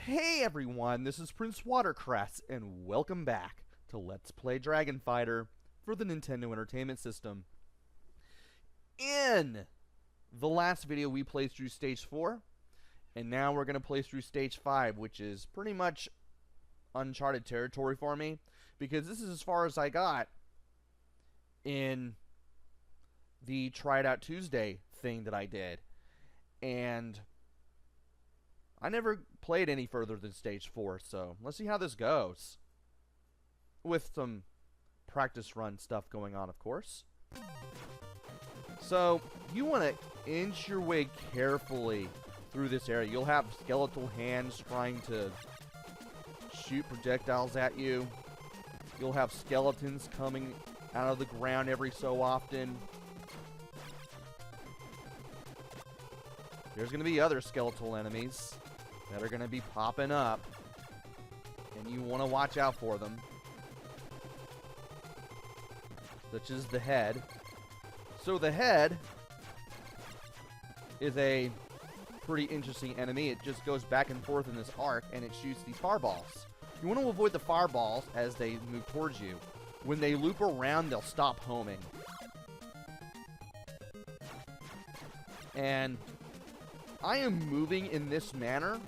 Hey everyone, this is PrinceWatercress, and welcome back to Let's Play Dragon Fighter for the Nintendo Entertainment System. In the last video we played through Stage 4, and now we're going to play through Stage 5, which is pretty much uncharted territory for me, because this is as far as I got in the Try It Out Tuesday thing that I did. And I never played any further than Stage 4, so let's see how this goes. With some practice run stuff going on, of course. So, you want to inch your way carefully through this area. You'll have skeletal hands trying to shoot projectiles at you. You'll have skeletons coming out of the ground every so often. There's going to be other skeletal enemies that are going to be popping up, and you want to watch out for them, such as the head. So the head is a pretty interesting enemy. It just goes back and forth in this arc, and it shoots these fireballs. You want to avoid the fireballs as they move towards you. When they loop around, they'll stop homing. And I am moving in this manner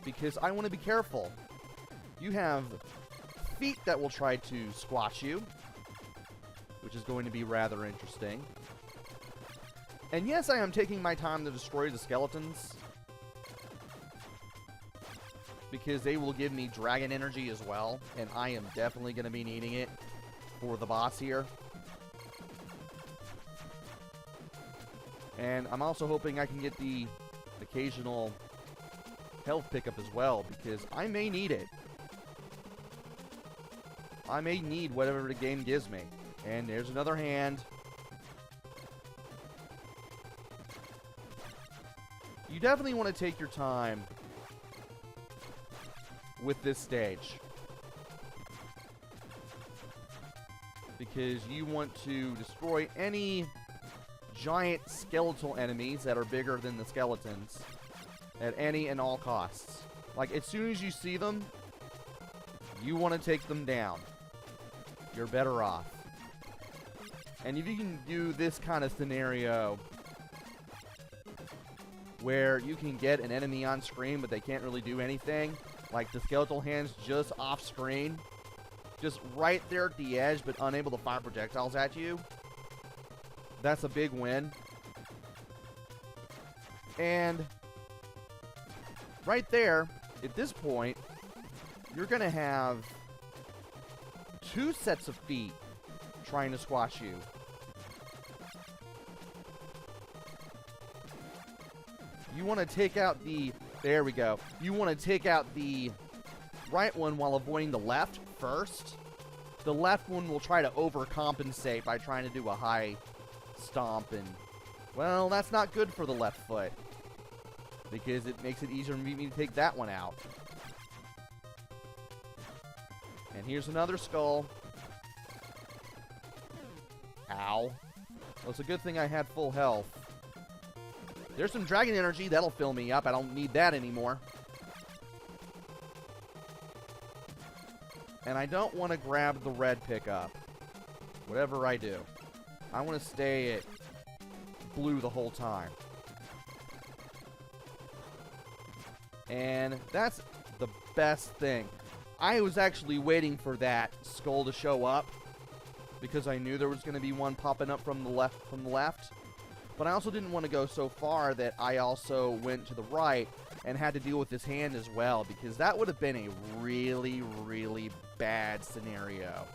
because I want to be careful. You have feet that will try to squash you, which is going to be rather interesting. And yes, I am taking my time to destroy the skeletons, because they will give me dragon energy as well, and I am definitely going to be needing it for the boss here. And I'm also hoping I can get the occasional health pickup as well, because I may need it. I may need whatever the game gives me. And there's another hand. You definitely want to take your time with this stage, because you want to destroy any giant skeletal enemies that are bigger than the skeletons at any and all costs. Like, as soon as you see them, you want to take them down. You're better off. And if you can do this kind of scenario where you can get an enemy on screen but they can't really do anything, like the skeletal hands just off screen, just right there at the edge but unable to fire projectiles at you, that's a big win. And right there, at this point, you're going to have two sets of feet trying to squash you. You want to take out the... There we go. You want to take out the right one while avoiding the left first. The left one will try to overcompensate by trying to do a high stomp, and, well, that's not good for the left foot, because it makes it easier for me to take that one out. And here's another skull. Ow. Well, it's a good thing I had full health. There's some dragon energy. That'll fill me up. I don't need that anymore. And I don't want to grab the red pickup, whatever I do. I want to stay at blue the whole time. And that's the best thing. I was actually waiting for that skull to show up, because I knew there was going to be one popping up from the left. But I also didn't want to go so far that I also went to the right and had to deal with this hand as well, because that would have been a really, really bad scenario.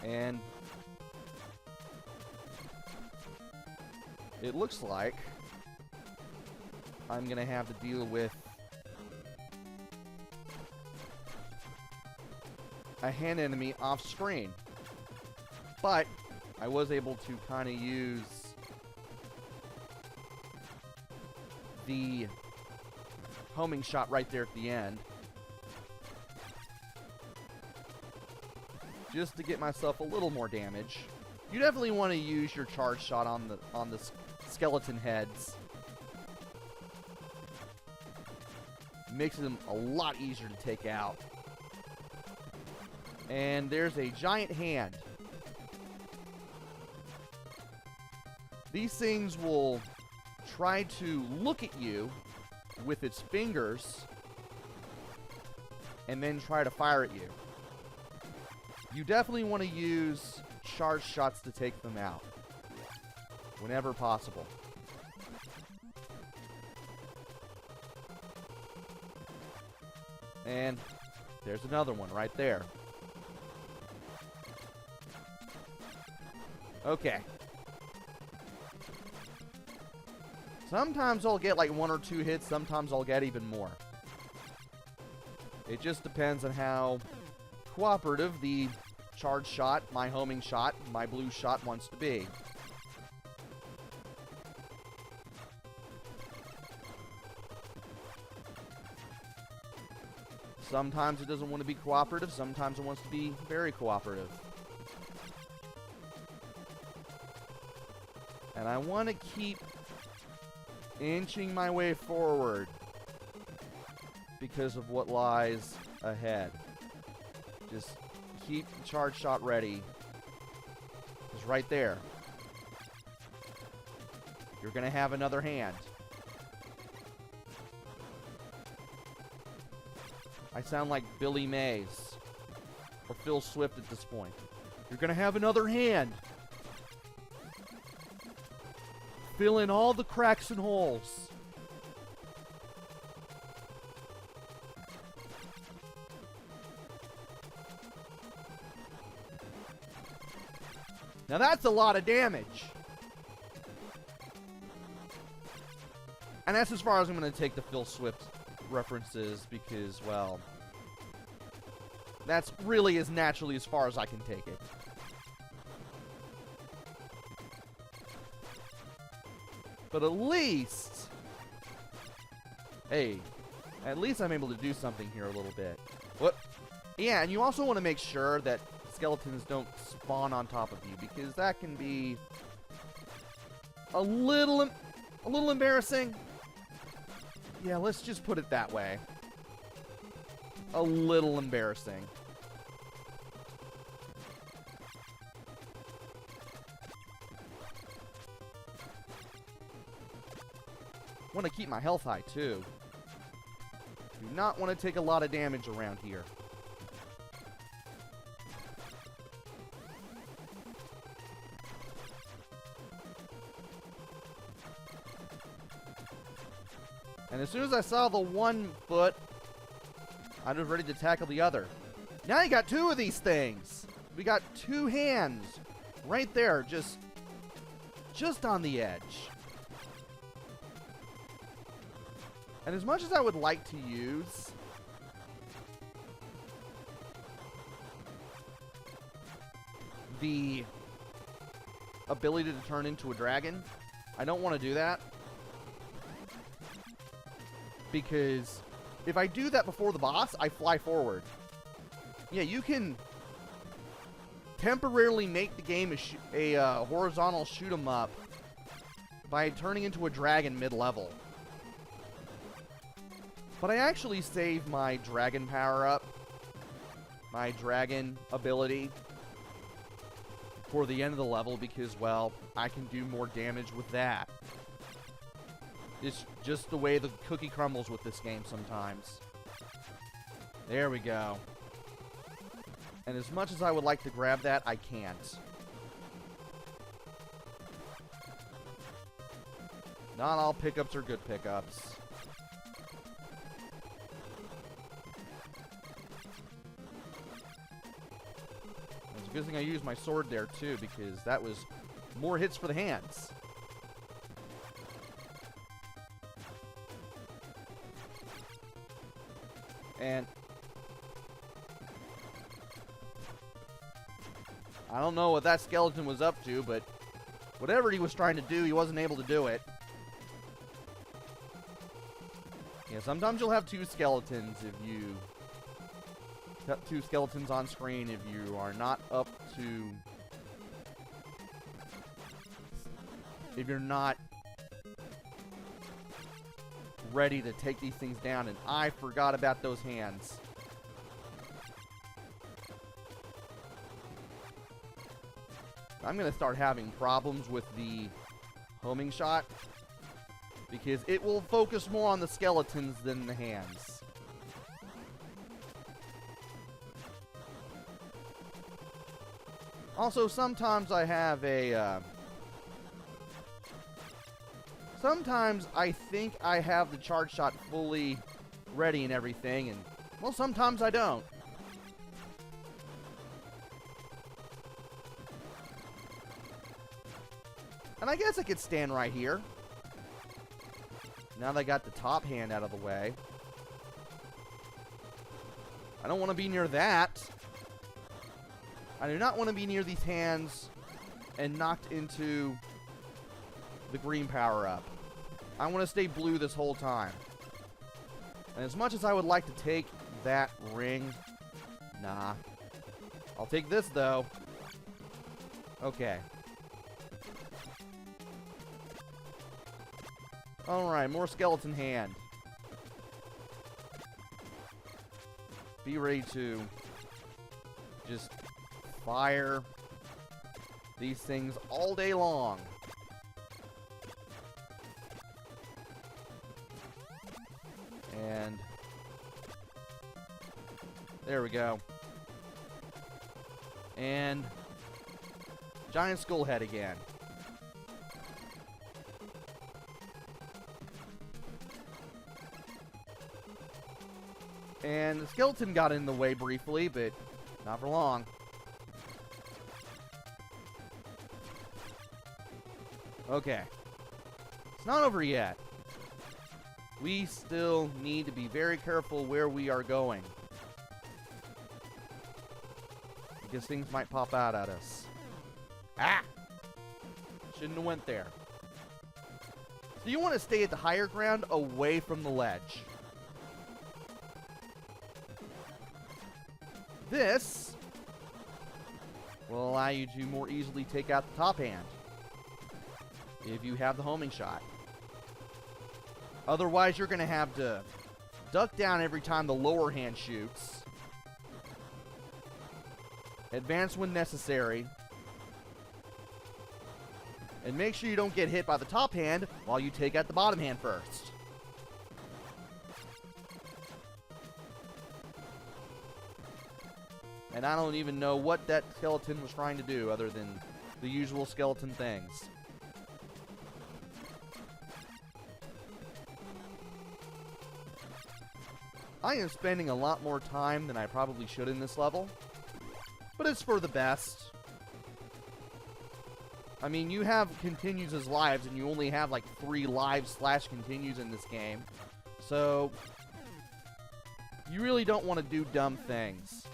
And it looks like I'm going to have to deal with a hand enemy off screen. But I was able to kind of use the homing shot right there at the end, just to get myself a little more damage. You definitely want to use your charge shot on the skeleton heads. Makes them a lot easier to take out. And there's a giant hand. These things will try to look at you with its fingers and then try to fire at you. You definitely want to use charge shots to take them out whenever possible. And there's another one right there. Okay. Sometimes I'll get like 1 or 2 hits, sometimes I'll get even more. It just depends on how cooperative the charge shot, my homing shot, my blue shot wants to be. Sometimes it doesn't want to be cooperative, sometimes it wants to be very cooperative. And I want to keep inching my way forward because of what lies ahead. Just keep the charge shot ready. It's right there. You're going to have another hand. I sound like Billy Mays or Phil Swift at this point. You're going to have another hand. Fill in all the cracks and holes. Now that's a lot of damage. And that's as far as I'm going to take the Phil Swift references because, well, that's really as naturally as far as I can take it. But at least, hey, at least I'm able to do something here a little bit. What? Yeah, and you also want to make sure that skeletons don't spawn on top of you because that can be a little embarrassing. Yeah, let's just put it that way. A little embarrassing. Want to keep my health high too. Do not want to take a lot of damage around here. And as soon as I saw the one foot, I was ready to tackle the other. Now you got 2 of these things. We got 2 hands right there, just on the edge. And as much as I would like to use the ability to turn into a dragon, I don't want to do that. Because if I do that before the boss, I fly forward. Yeah, you can temporarily make the game a horizontal shoot 'em up by turning into a dragon mid-level. But I actually save my dragon power-up, my dragon ability, for the end of the level because, well, I can do more damage with that. It's just the way the cookie crumbles with this game sometimes. There we go. And as much as I would like to grab that, I can't. Not all pickups are good pickups. It's a good thing I used my sword there too, because that was more hits for the hands. And I don't know what that skeleton was up to, but whatever he was trying to do, he wasn't able to do it. Yeah, sometimes you'll have 2 skeletons if you have 2 skeletons on screen if you are not up to, if you're not ready to take these things down, and I forgot about those hands. I'm going to start having problems with the homing shot because it will focus more on the skeletons than the hands. Also, sometimes I have a... sometimes I think I have the charge shot fully ready and everything, and, well, sometimes I don't. And I guess I could stand right here. Now that I got the top hand out of the way. I don't want to be near that. I do not want to be near these hands and knocked into the green power-up. I want to stay blue this whole time. And as much as I would like to take that ring, nah. I'll take this, though. Okay. Alright, more skeleton hand. Be ready to just fire these things all day long. And there we go. And giant skull head again. And the skeleton got in the way briefly, but not for long. Okay. It's not over yet. We still need to be very careful where we are going, because things might pop out at us. Ah! Shouldn't have went there. So you want to stay at the higher ground away from the ledge. This will allow you to more easily take out the top hand if you have the homing shot. Otherwise, you're going to have to duck down every time the lower hand shoots. Advance when necessary. And make sure you don't get hit by the top hand while you take out the bottom hand first. And I don't even know what that skeleton was trying to do other than the usual skeleton things. I am spending a lot more time than I probably should in this level, but it's for the best. I mean, you have continues as lives, and you only have like 3 lives/continues in this game, so you really don't want to do dumb things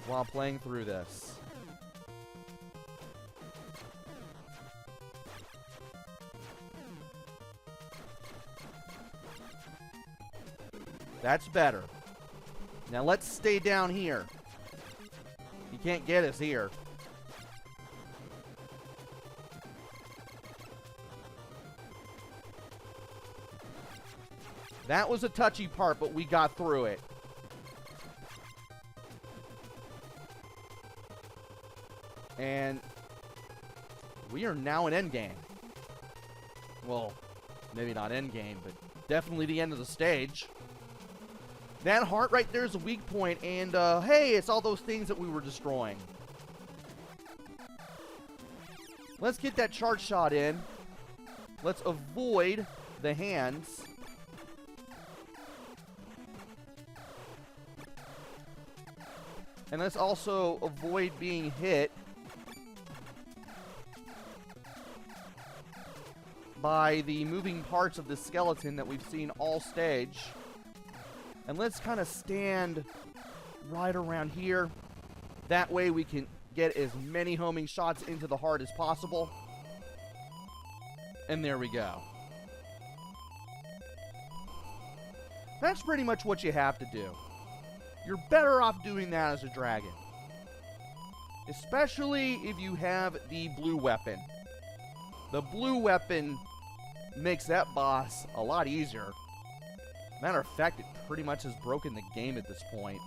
while playing through this. That's better. Now let's stay down here. You can't get us here. That was a touchy part, but we got through it. And we are now in endgame. Well, maybe not endgame, but definitely the end of the stage. That heart right there is a weak point, and hey, it's all those things that we were destroying. Let's get that charge shot in. Let's avoid the hands. And let's also avoid being hit by the moving parts of the skeleton that we've seen all stage. And let's kind of stand right around here. That way we can get as many homing shots into the heart as possible. And there we go. That's pretty much what you have to do. You're better off doing that as a dragon. Especially if you have the blue weapon. The blue weapon makes that boss a lot easier. Matter of fact, it pretty much has broken the game at this point.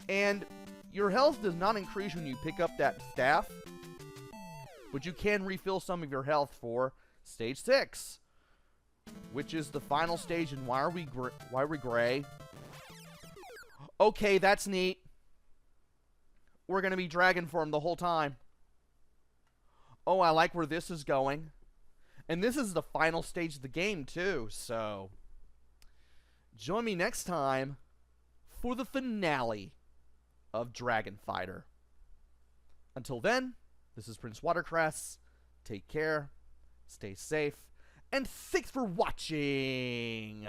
And your health does not increase when you pick up that staff, but you can refill some of your health for Stage 6, which is the final stage in Why Are We Gray? Okay, that's neat. We're going to be Dragon Form the whole time. Oh, I like where this is going. And this is the final stage of the game, too, so join me next time for the finale of Dragon Fighter. Until then, this is PrinceWatercress. Take care, stay safe, and thanks for watching!